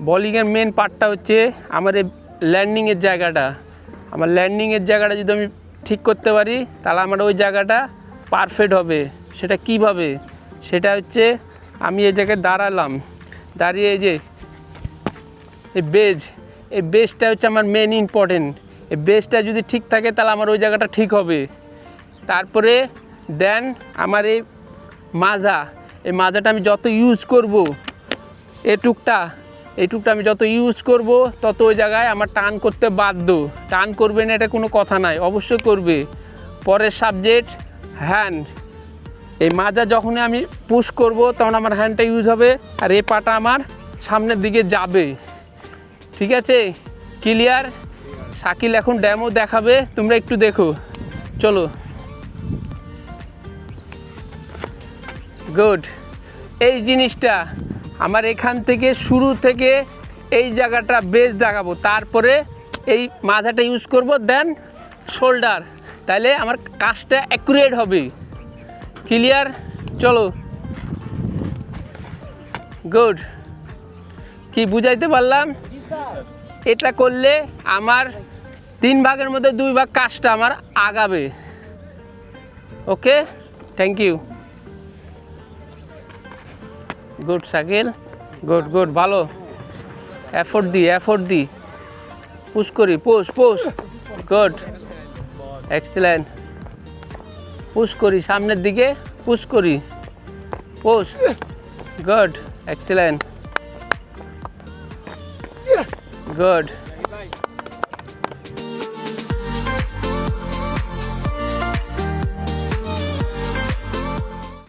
বলিংয়ের main পার্টটা হচ্ছে আমার এই ল্যান্ডিংয়ের জায়গাটা। আমার ল্যান্ডিংয়ের জায়গাটা যদি আমি ঠিক করতে পারি তাহলে আমার ওই জায়গাটা পারফেক্ট হবে। সেটা কিভাবে? সেটা হচ্ছে আমি এই জায়গায় দাঁড়ালাম, দাঁড়িয়ে এই যে এই বেসটা হচ্ছে আমার মেন ইম্পর্টেন্ট। এই বেসটা যদি ঠিক থাকে তাহলে আমার ওই জায়গাটা ঠিক হবে। তারপরে দেন আমার এই মাজাটা আমি যত ইউজ করব, এইটুকটা আমি যত ইউজ করব তত ওই জায়গায় আমার টার্ন করতে বাধ্য। টার্ন করবে না এটা কোনো কথা নাই, অবশ্যই করবে। পরের সাবজেক্ট হ্যান্ড। এই মাজা যখনই আমি পুশ করব তখন আমার হ্যান্ডটা ইউজ হবে, আর এই পাটা আমার সামনের দিকে যাবে। ঠিক আছে, ক্লিয়ার? শাকিল এখন ড্যামো দেখাবে, তোমরা একটু দেখো, চলো। গুড। এই জিনিসটা আমার এখান থেকে শুরু থেকে এই জায়গাটা বেস দেখাবো, তারপরে এই মাথাটা ইউজ করব, দেন শোল্ডার, তাহলে আমার কাজটা অ্যাকুরেট হবে। ক্লিয়ার? চলো। গুড। কি বুঝাইতে পারলাম? এটা করলে আমার 3 ভাগের মধ্যে 2 ভাগ কাজটা আমার আগাবে। Okay, thank you. Good Shakil, good, ভালো। এফোর্ট দি পুশ করি, পুশ। Good, excellent. পুশ করি সামনের দিকে, পুশ করি, পুশ। Good, excellent, good.